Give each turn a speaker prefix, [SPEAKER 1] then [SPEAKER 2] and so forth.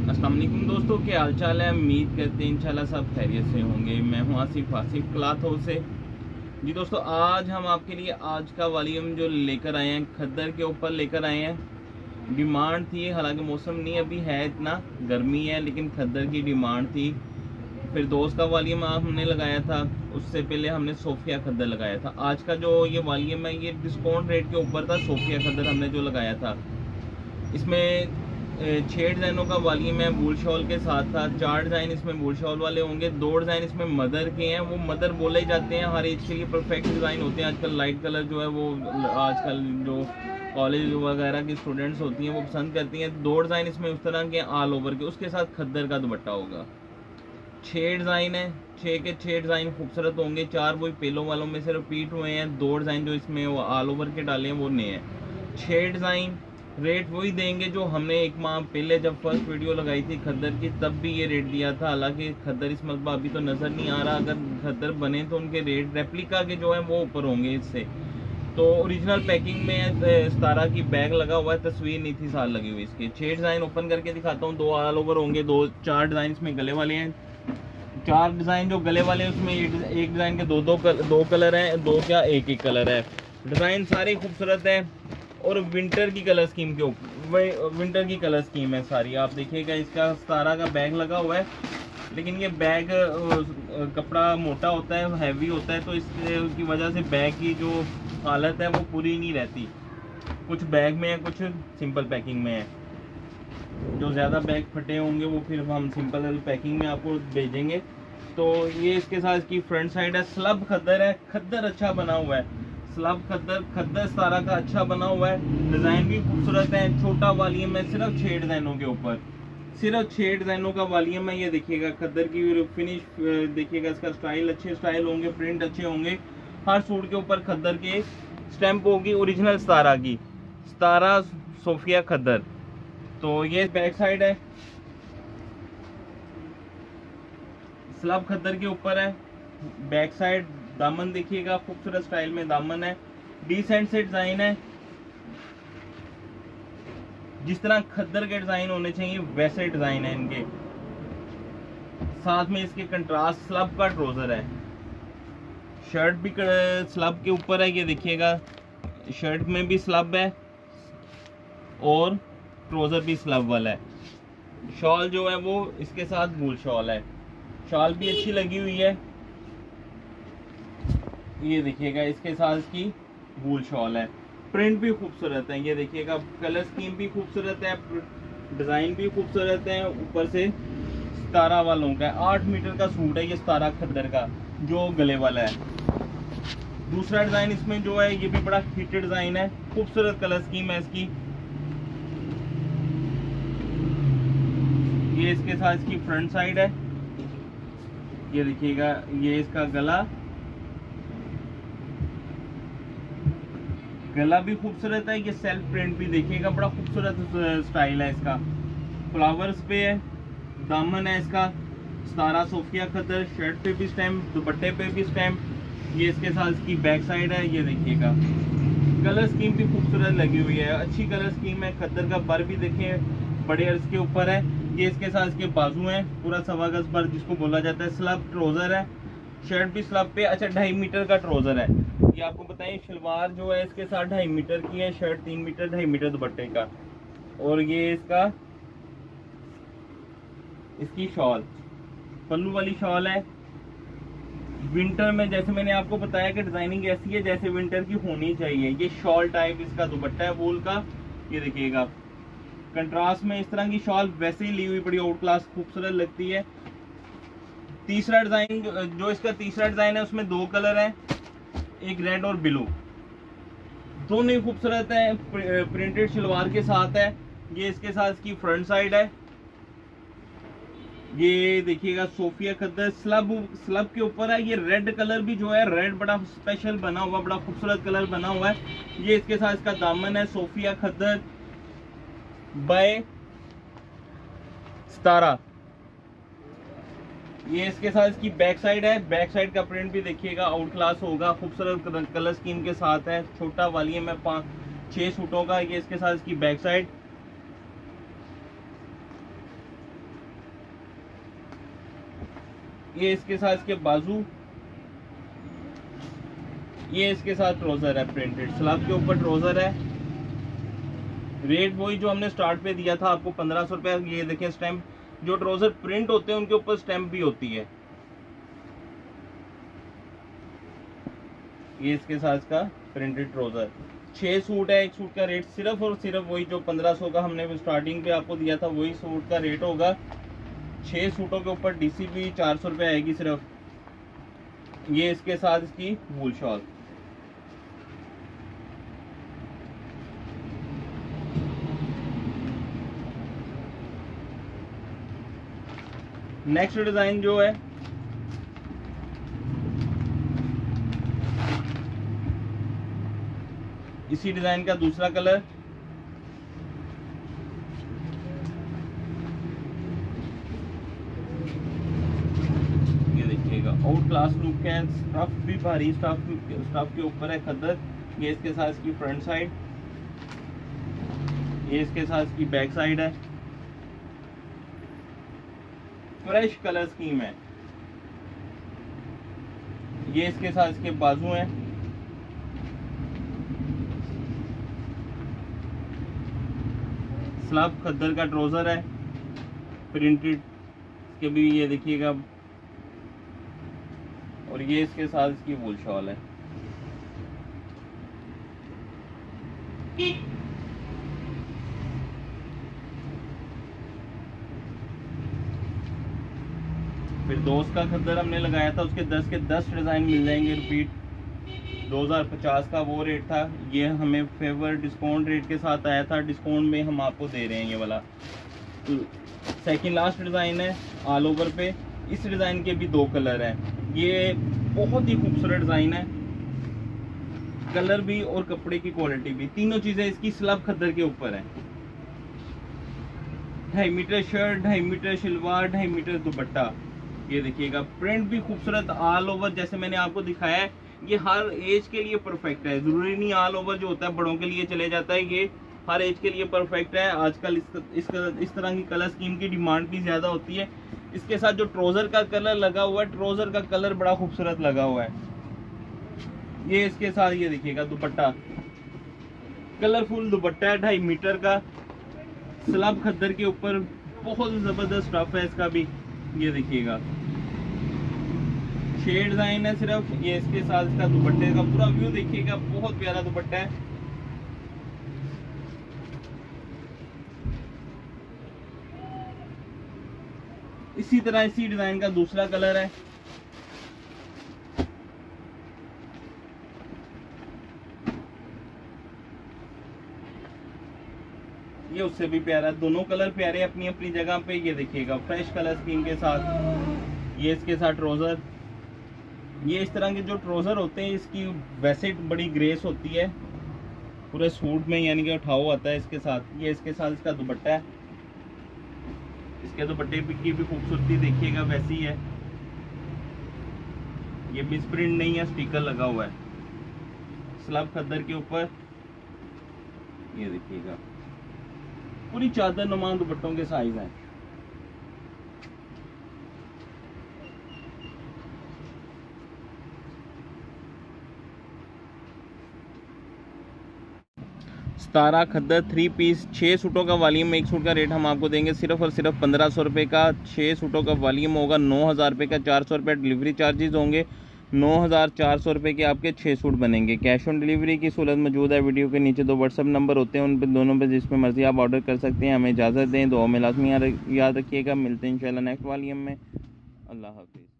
[SPEAKER 1] अस्सलाम वालेकुम दोस्तों, क्या हाल चाल है। उम्मीद करते हैं इंशाल्लाह सब खैरियत से होंगे। मैं हूं आसिफ क्लॉथ हाउस से। जी दोस्तों, आज हम आपके लिए आज का वॉल्यूम जो लेकर आए हैं खद्दर के ऊपर लेकर आए हैं। डिमांड थी, हालांकि मौसम नहीं अभी है, इतना गर्मी है, लेकिन खद्दर की डिमांड थी। फिर दोस्त का वॉल्यूम हमने लगाया था, उससे पहले हमने सोफिया खद्दर लगाया था। आज का जो ये वॉल्यूम है ये डिस्काउंट रेट के ऊपर था। सोफिया खद्दर हमने जो लगाया था, इसमें 6 डिज़ाइनों का वॉल्यूम है, वूल शॉल के साथ था। 4 डिज़ाइन इसमें वूल शॉल वाले होंगे, 2 डिज़ाइन इसमें मदर के हैं। वो मदर बोले जाते हैं, हर एज के लिए परफेक्ट डिज़ाइन होते हैं। आजकल लाइट कलर जो है वो आजकल जो कॉलेज वगैरह की स्टूडेंट्स होती हैं वो पसंद करती हैं। 2 डिज़ाइन इसमें उस तरह के ऑल ओवर के, उसके साथ खद्दर का दुपट्टा होगा। 6 डिज़ाइन है, 6 के 6 डिज़ाइन खूबसूरत होंगे। 4 वही पेलों वालों में से रिपीट हुए हैं। 2 डिज़ाइन जो इसमें वो ऑल ओवर के डाले हैं वो नए हैं। 6 डिज़ाइन रेट वही देंगे जो हमने एक माह पहले जब फर्स्ट वीडियो लगाई थी खद्दर की, तब भी ये रेट दिया था। हालांकि खद्दर इस मरतबा अभी तो नज़र नहीं आ रहा। अगर खद्दर बने तो उनके रेट रेप्लिका के जो है वो ऊपर होंगे इससे। तो ओरिजिनल पैकिंग में सतारा की बैग लगा हुआ है, तस्वीर नहीं थी साल लगी हुई इसकी। 6 डिज़ाइन ओपन करके दिखाता हूँ। 2 ऑल ओवर होंगे, 4 डिज़ाइन इसमें गले वाले हैं। 4 डिज़ाइन जो गले वाले हैं उसमें एक डिज़ाइन के दो कलर हैं, 2 क्या एक कलर है। डिज़ाइन सारे खूबसूरत है और विंटर की कलर स्कीम के ऊपर, विंटर की कलर स्कीम है सारी। आप देखिएगा, इसका सतारा का बैग लगा हुआ है, लेकिन ये बैग कपड़ा मोटा होता है, हैवी होता है, तो इसकी वजह से बैग की जो हालत है वो पूरी नहीं रहती। कुछ बैग में है, कुछ सिंपल पैकिंग में है। जो ज़्यादा बैग फटे होंगे वो फिर हम सिंपल पैकिंग में आपको भेजेंगे। तो ये इसके साथ इसकी फ्रंट साइड है। स्लब खद्दर है, खद्दर अच्छा बना हुआ है। स्लब खद्दर सतारा का अच्छा बना हुआ है। डिज़ाइन भी खूबसूरत है। छोटा वॉल्यूम है, सिर्फ 6 डिज़ाइनों के ऊपर, सिर्फ 6 डिज़ाइनों का वॉल्यूम है। ये देखिएगा खद्दर की फिनिश देखिएगा, इसका स्टाइल अच्छे स्टाइल होंगे, प्रिंट अच्छे होंगे। हर सूट के ऊपर खद्दर के स्टैंप होगी ओरिजिनल सतारा की, सतारा सोफिया खद्दर। तो ये बैक साइड है, स्लब खद्दर के ऊपर है। बैक साइड दामन देखिएगा, खूबसूरत स्टाइल में दामन है, डिसेंट से डिजाइन है। जिस तरह खद्दर के डिजाइन होने चाहिए वैसे डिजाइन है इनके। साथ में इसके कंट्रास्ट स्लब का ट्राउजर है। शर्ट भी स्लब के ऊपर है, ये देखिएगा, शर्ट में भी स्लब है और ट्राउजर भी स्लब वाला है। शॉल जो है वो इसके साथ वूल शॉल है, शॉल भी अच्छी लगी हुई है। ये देखिएगा, इसके साथ इसकी वूल शॉल है। प्रिंट भी खूबसूरत है, ये देखिएगा, कलर स्कीम भी खूबसूरत है, डिजाइन भी खूबसूरत है। ऊपर से सतारा वालों का 8 मीटर का सूट है ये सतारा खद्दर का जो गले वाला है। दूसरा डिजाइन इसमें जो है ये भी बड़ा हिट डिजाइन है, खूबसूरत कलर स्कीम है इसकी। ये इसके साथ इसकी फ्रंट साइड है, ये देखिएगा, ये इसका गला भी खूबसूरत है। ये सेल्फ प्रिंट भी देखिएगा, बड़ा खूबसूरत स्टाइल है इसका। फ्लावर्स पे है, दामन है इसका सतारा सोफिया खद्दर। शर्ट पे भी स्टैम्प, दुपट्टे पे भी स्टैम्प। ये इसके साथ इसकी बैक साइड है, ये देखिएगा, कलर स्कीम भी खूबसूरत लगी हुई है, अच्छी कलर स्कीम है। खद्दर का बर भी देखें, बड़े अर्ज के ऊपर है। ये इसके साथ इसके बाजू हैं, पूरा 1.25 गज बर जिसको बोला जाता है। स्लब ट्राउजर है, शर्ट भी स्लब पे। अच्छा, 2.5 मीटर का ट्राउजर है। ये आपको बताएं, शलवार जो है इसके साथ 2.5 मीटर की है, शर्ट 3 मीटर, 2.5 मीटर दुपट्टे का। और ये इसकी शॉल पल्लू वाली शॉल है। विंटर में जैसे मैंने आपको बताया कि डिजाइनिंग ऐसी है जैसे विंटर की होनी चाहिए। ये शॉल टाइप इसका दुपट्टा है वूल का, ये देखिएगा, कंट्रास्ट में इस तरह की शॉल वैसे ही ली हुई बड़ी आउट क्लास खूबसूरत लगती है। तीसरा डिजाइन जो इसका तीसरा डिजाइन है उसमें 2 कलर है, एक रेड और ब्लू, दोनों ही खूबसूरत है। प्रिंटेड शलवार के साथ है। ये इसके साथ इसकी फ्रंट साइड है, ये देखिएगा, सोफिया खद्दर स्लब के ऊपर है। ये रेड कलर भी जो है, रेड बड़ा स्पेशल बना हुआ, बड़ा खूबसूरत कलर बना हुआ है। ये इसके साथ इसका दामन है, सोफिया खद्दर बाय सतारा। ये इसके साथ इसकी बैक साइड है, बैक साइड का प्रिंट भी देखिएगा, आउट क्लास होगा, खूबसूरत कलर स्कीम के साथ है। छोटा वॉल्यूम है 5-6 सूटों का। ये इसके साथ इसकी बैक साइड, ये इसके साथ इसके बाजू, ये इसके साथ ट्राउजर है प्रिंटेड, स्लब के ऊपर ट्राउजर है। रेट वही जो हमने स्टार्ट पे दिया था आपको 1500 रुपये। ये देखें स्टैम्प, जो ट्राउजर प्रिंट होते हैं उनके ऊपर स्टैम्प भी होती है। ये इसके साथ का प्रिंटेड ट्राउजर, 6 सूट है। एक सूट का रेट सिर्फ और सिर्फ वही जो 1500 का हमने स्टार्टिंग पे आपको दिया था वही सूट का रेट होगा। 6 सूटों के ऊपर DCP 400 रुपये आएगी सिर्फ। ये इसके साथ इसकी वूल शॉल। नेक्स्ट डिजाइन जो है इसी डिजाइन का दूसरा कलर, ये देखिएगा आउट क्लास लुक है। स्टफ भी भारी स्टफ के ऊपर है खद्दर। ये इसके साथ इसकी फ्रंट साइड, ये इसके साथ इसकी बैक साइड है। फ्रेश कलर स्कीम है। ये इसके साथ इसके बाजू हैं। स्लब खद्दर का ट्राउजर है प्रिंटेड, इसके भी ये देखिएगा। और ये इसके साथ इसकी वूल शॉल है। फिर दोस्त का खद्दर हमने लगाया था, उसके 10 के 10 डिजाइन मिल जाएंगे रिपीट। 2050 का वो रेट था, ये हमें फेवर डिस्काउंट रेट के साथ आया था। डिस्काउंट में हम आपको दे रहे हैं ये वाला। सेकंड लास्ट डिजाइन है ऑल ओवर पे। इस डिजाइन के भी 2 कलर हैं। ये बहुत ही खूबसूरत डिजाइन है, कलर भी और कपड़े की क्वालिटी भी, तीनों चीजें इसकी स्लब खद्दर के ऊपर है। 2.5 meter shirt, 2.5 meter shalwar, 2.5 meter dupatta. ये देखिएगा प्रिंट भी खूबसूरत ऑल ओवर, जैसे मैंने आपको दिखाया है। ये हर एज के लिए परफेक्ट है, जरूरी नहीं ऑल ओवर जो होता है बड़ों के लिए चले जाता है। ये हर एज के लिए परफेक्ट है। आजकल इस तरह की कलर स्कीम की डिमांड भी ज्यादा होती है। इसके साथ जो ट्राउजर का कलर लगा हुआ है, ट्राउजर का कलर बड़ा खूबसूरत लगा हुआ है। ये इसके साथ ये देखिएगा दुपट्टा, कलरफुल दुपट्टा है 2.5 मीटर का, स्लब खद्दर के ऊपर। बहुत जबरदस्त स्टफ है इसका भी। ये देखिएगा 6 डिजाइन है सिर्फ। ये इसके साथ इसका दुपट्टे का पूरा व्यू देखिएगा, बहुत प्यारा दुपट्टा है। इसी तरह इसी डिजाइन का दूसरा कलर है। ये उससे भी प्यारा, दोनों कलर प्यारे अपनी अपनी जगह पे। ये देखिएगा फ्रेश कलर स्कीम के साथ। ये इसके साथ ट्राउजर। ये इस तरह के जो ट्राउजर होते हैं इसकी वैसे बड़ी ग्रेस होती है पूरे सूट में, यानी कि उठाव आता है इसके साथ। ये इसके साथ इसका दुपट्टा है। इसके दुपट्टे की भी खूबसूरती देखिएगा वैसी है। ये मिस प्रिंट नहीं है, स्टिकर लगा हुआ है स्लब खद्दर के ऊपर। ये देखिएगा पूरी चादर नुमा दुपट्टों के साइज हैं। सतारा खद्दर 3 पीस 6 सूटों का वॉल्यूम। एक सूट का रेट हम आपको देंगे सिर्फ और सिर्फ 1500 रुपये का। 6 सूटों का वॉल्यूम होगा 9000 रुपये का। 400 रुपये डिलीवरी चार्जेस होंगे। 9400 रुपये के आपके 6 सूट बनेंगे। कैश ऑन डिलीवरी की सहूलत मौजूद है। वीडियो के नीचे 2 व्हाट्सअप नंबर होते हैं, उन पर दोनों पर जिसमें मर्जी आप ऑर्डर कर सकते हैं। हमें इजाज़त दें, दुआ में लाजमी याद रखिएगा। मिलते हैं इंशाल्लाह नेक्स्ट वॉल्यूम में। अल्लाह हाफिज़।